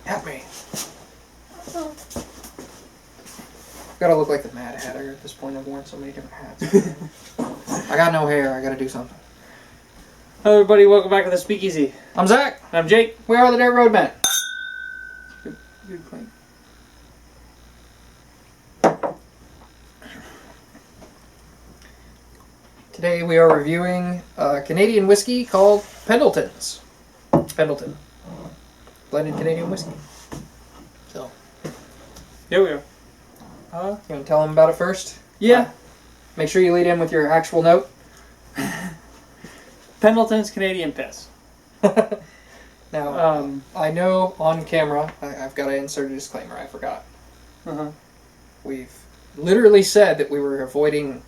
At me. Gotta look like the Mad Hatter at this point. I've worn so many different hats. I got no hair. I gotta do something. Hello, everybody. Welcome back to the Speakeasy. I'm Zach. I'm Jake. We are the Dirt Road Men. Good clean. Today we are reviewing a Canadian whiskey called Pendleton's. Pendleton. Blended Canadian whiskey. So. Here we are. You want to tell them about it first? Yeah. Make sure you lead in with your actual note. Pendleton's Canadian Piss. Now, I know on camera, I've got to insert a disclaimer, I forgot. Uh-huh. We've literally said that we were avoiding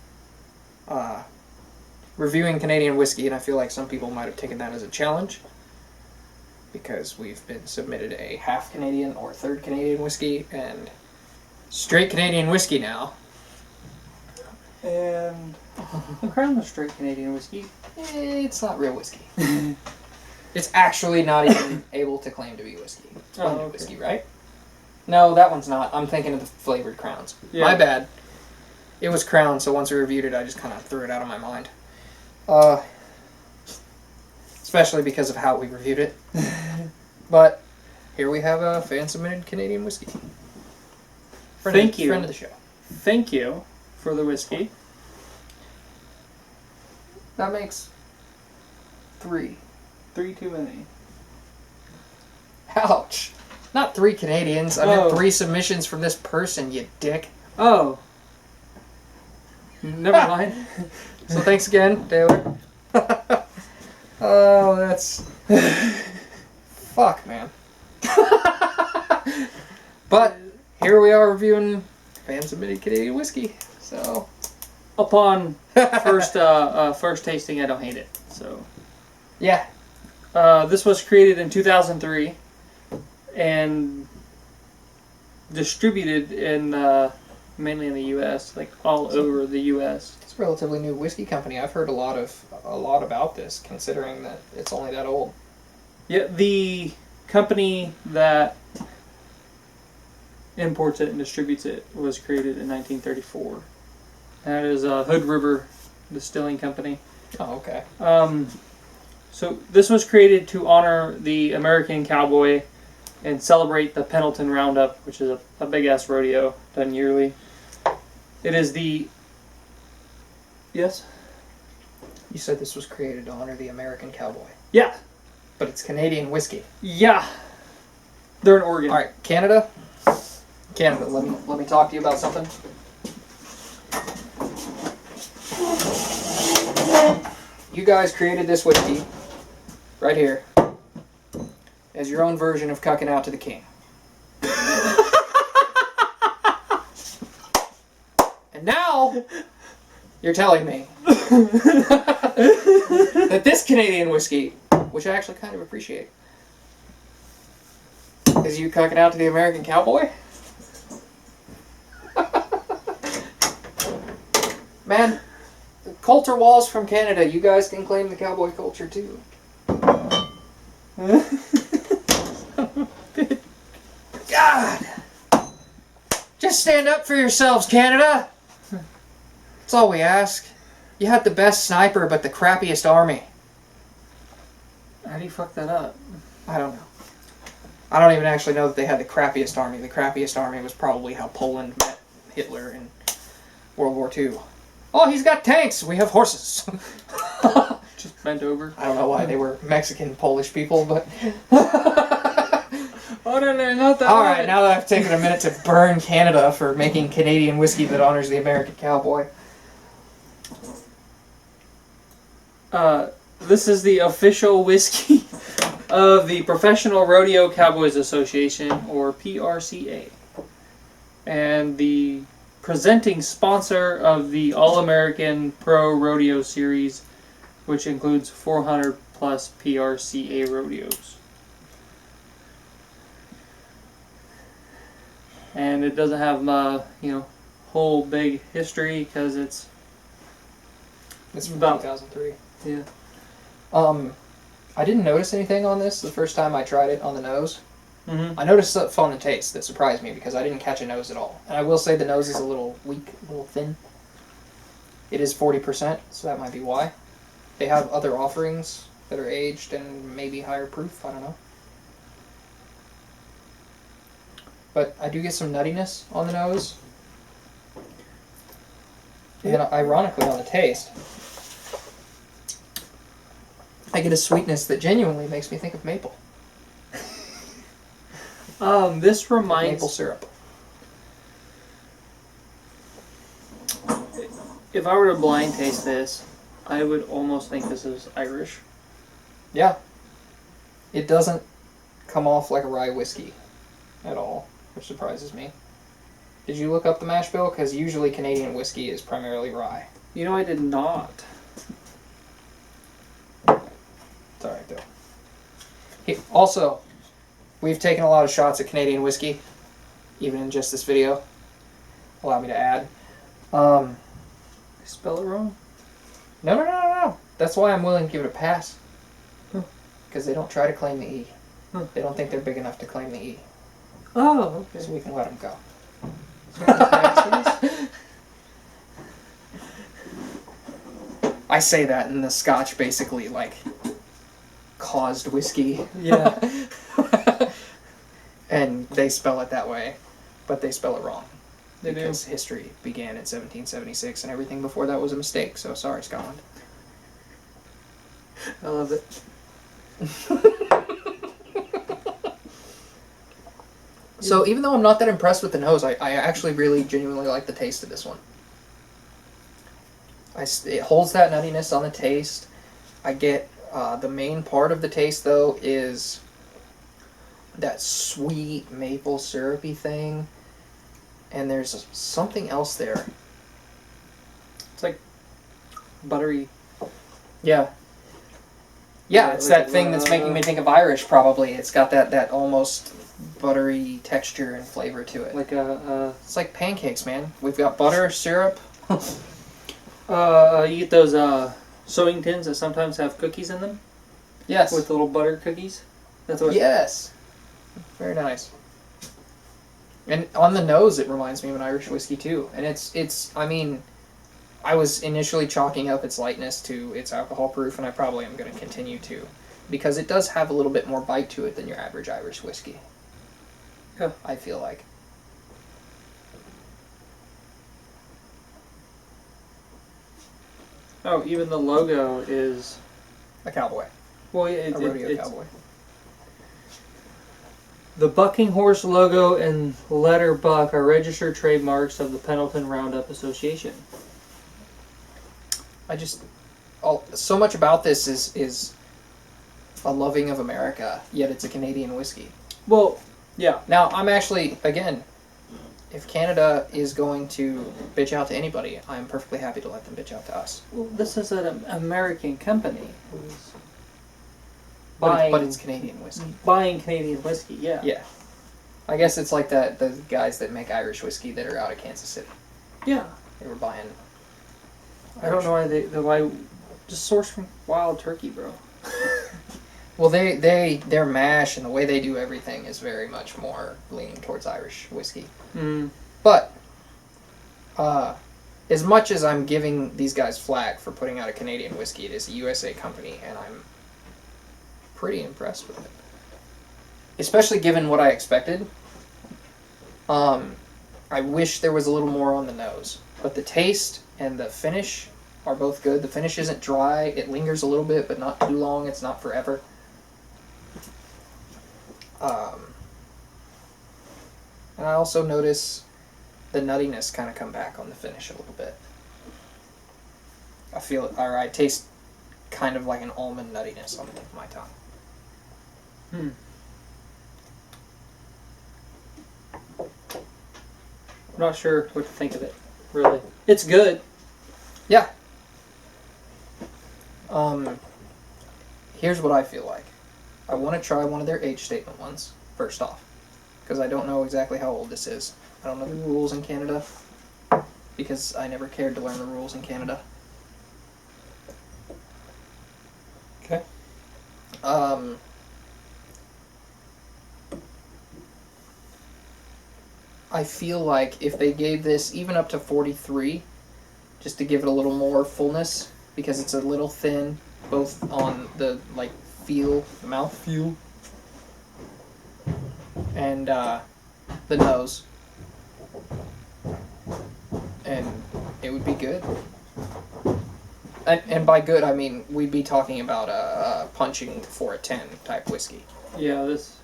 reviewing Canadian whiskey, and I feel like some people might have taken that as a challenge because we've been submitted a half Canadian or third Canadian whiskey and straight Canadian whiskey now. And the Crown of straight Canadian whiskey. It's not real whiskey. It's actually not even able to claim to be whiskey. It's blended whiskey, right? No, that one's not. I'm thinking of the flavored Crowns. Yeah. My bad. It was Crown, so once we reviewed it, I just kind of threw it out of my mind. Especially because of how we reviewed it. But here we have a fan-submitted Canadian whiskey. Thank you. Friend of the show. Thank you for the whiskey. That makes 3. 3 too many. Ouch. Not 3 Canadians. I meant 3 submissions from this person, you dick. Oh. Never mind. So thanks again, Taylor. Oh, that's... Fuck, man. But here we are reviewing fan-submitted Canadian whiskey. So... Upon first tasting, I don't hate it. So... Yeah. This was created in 2003 and distributed in mainly in the U.S., like all over the U.S. It's a relatively new whiskey company. I've heard a lot about this, considering that it's only that old. Yeah, the company that imports it and distributes it was created in 1934. That is Hood River Distilling Company. Oh, okay. So this was created to honor the American cowboy and celebrate the Pendleton Roundup, which is a big-ass rodeo done yearly. It is the... Yes? You said this was created to honor the American cowboy. Yeah. But it's Canadian whiskey. Yeah. They're in Oregon. Alright, Canada. Canada, let me talk to you about something. You guys created this whiskey, right here, as your own version of cucking out to the king. And now, you're telling me that this Canadian whiskey, which I actually kind of appreciate, is you cucking out to the American cowboy? Man, the culture walls from Canada, you guys can claim the cowboy culture too. God! Just stand up for yourselves, Canada! That's all we ask. You had the best sniper, but the crappiest army. How do you fuck that up? I don't know. I don't even actually know that they had the crappiest army. The crappiest army was probably how Poland met Hitler in World War II. Oh, he's got tanks! We have horses! Just bent over. I don't know why they were Mexican Polish people, but... Oh, no, not that Alright, now that I've taken a minute to burn Canada for making Canadian whiskey that honors the American cowboy. This is the official whiskey of the Professional Rodeo Cowboys Association, or PRCA. And the presenting sponsor of the All-American Pro Rodeo Series, which includes 400 plus PRCA rodeos. And it doesn't have, whole big history because it's from about 2003. Yeah. I didn't notice anything on this the first time I tried it on the nose. Mm-hmm. I noticed something on the taste that surprised me because I didn't catch a nose at all. And I will say the nose is a little weak, a little thin. It is 40%, so that might be why. They have other offerings that are aged and maybe higher proof, I don't know. But I do get some nuttiness on the nose. And ironically on the taste, I get a sweetness that genuinely makes me think of maple. This reminds... Maple syrup. If I were to blind taste this, I would almost think this is Irish. Yeah. It doesn't come off like a rye whiskey at all, which surprises me. Did you look up the mash bill? Because usually Canadian whiskey is primarily rye. You know, I did not. It's alright, though. Also, we've taken a lot of shots at Canadian whiskey, even in just this video. Allow me to add. Spell it wrong? No. That's why I'm willing to give it a pass. Because they don't try to claim the E. They don't think they're big enough to claim the E. Oh, okay. So we can let them go. I say that, and the Scotch basically, like, caused whiskey. Yeah. And they spell it that way, but they spell it wrong. They because history began in 1776, and everything before that was a mistake, so sorry, Scotland. I love it. So even though I'm not that impressed with the nose, I actually really genuinely like the taste of this one. It holds that nuttiness on the taste. I get the main part of the taste, though, is that sweet maple syrupy thing. And there's something else there. It's like buttery. Yeah. Yeah, it's that thing that's making me think of Irish, probably. It's got that almost buttery texture and flavor to it. Like it's like pancakes, man. We've got butter, syrup. You get those sewing tins that sometimes have cookies in them? Yes. With little butter cookies? That's what. Yes. Very nice. And on the nose, it reminds me of an Irish whiskey, too. And it's I mean, I was initially chalking up its lightness to its alcohol proof, and I probably am going to continue to. Because it does have a little bit more bite to it than your average Irish whiskey. Yeah. I feel like. Oh, even the logo is... A cowboy. Well, A rodeo cowboy. The bucking horse logo and letter buck are registered trademarks of the Pendleton Roundup Association. So much about this is a loving of America, yet it's a Canadian whiskey. Well, yeah. Now, I'm actually, again, if Canada is going to bitch out to anybody, I'm perfectly happy to let them bitch out to us. Well, this is an American company who's but it's Canadian whiskey. Buying Canadian whiskey, yeah. Yeah. I guess it's like the guys that make Irish whiskey that are out of Kansas City. Yeah. They were buying I don't know why just sourced from wild turkey, bro. Well, their mash and the way they do everything is very much more leaning towards Irish whiskey. Mm. But as much as I'm giving these guys flack for putting out a Canadian whiskey, it is a USA company, and I'm pretty impressed with it. Especially given what I expected. I wish there was a little more on the nose. But the taste and the finish are both good. The finish isn't dry. It lingers a little bit, but not too long. It's not forever. And I also notice the nuttiness kind of come back on the finish a little bit. I feel it, or I taste kind of like an almond nuttiness on the tip of my tongue. Hmm. I'm not sure what to think of it, really. It's good. Yeah. Here's what I feel like. I want to try one of their age statement ones, first off. Because I don't know exactly how old this is. I don't know the rules in Canada. Because I never cared to learn the rules in Canada. Okay. I feel like if they gave this even up to 43, just to give it a little more fullness, because it's a little thin, both on the feel, the mouth feel, and the nose, and it would be good. And by good, I mean we'd be talking about a punching for a 10 type whiskey. Yeah, this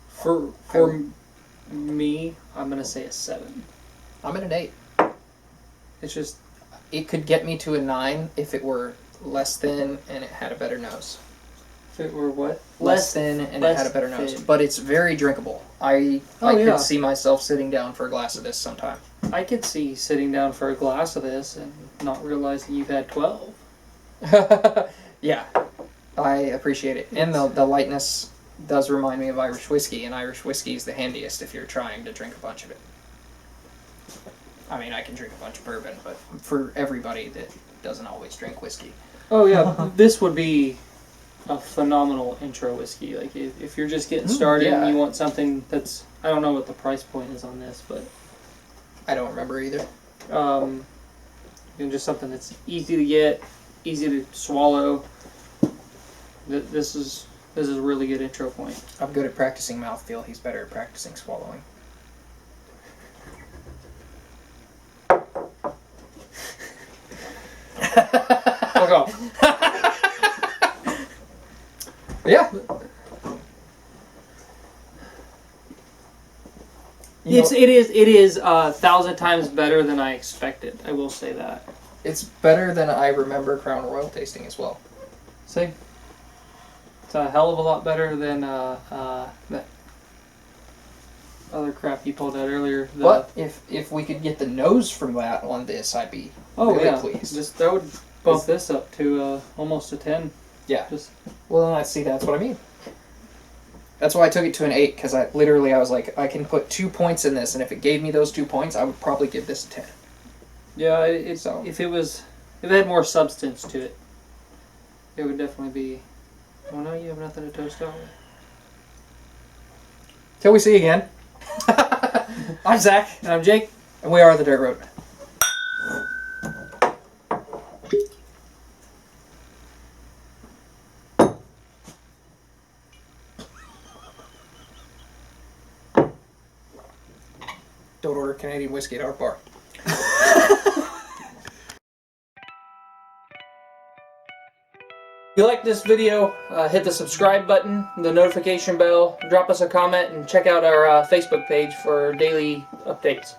for me, I'm gonna say a 7. I'm at an 8. It's just it could get me to a 9 if it were less thin and it had a better nose. If it were what? Less thin and it had a better nose. But it's very drinkable. I could see myself sitting down for a glass of this sometime. I could see sitting down for a glass of this and not realizing you've had 12. Yeah, I appreciate it. And the lightness does remind me of Irish whiskey, and Irish whiskey is the handiest if you're trying to drink a bunch of it. I mean, I can drink a bunch of bourbon, but for everybody that doesn't always drink whiskey. Oh yeah, this would be a phenomenal intro whiskey. Like if you're just getting started and you want something that's, I don't know what the price point is on this, but I don't remember either. And just something that's easy to get, easy to swallow. This is a really good intro point. I'm good at practicing mouthfeel. He's better at practicing swallowing. Fuck off. Yeah. It is 1,000 times better than I expected. I will say that. It's better than I remember Crown Royal tasting as well. See? It's a hell of a lot better than that other crap you pulled out earlier. But if we could get the nose from that on this, I'd be really pleased. That would bump this up to almost a 10. Yeah. Well, that's what I mean. That's why I took it to an 8, because I was like, I can put 2 points in this, and if it gave me those 2 points, I would probably give this a 10. Yeah, if it had more substance to it, it would definitely be. Oh no, you have nothing to toast on. Till we see you again. I'm Zach. And I'm Jake. And we are the Dirt Road. Don't order Canadian whiskey at our bar. If you like this video, hit the subscribe button, the notification bell, drop us a comment, and check out our Facebook page for daily updates.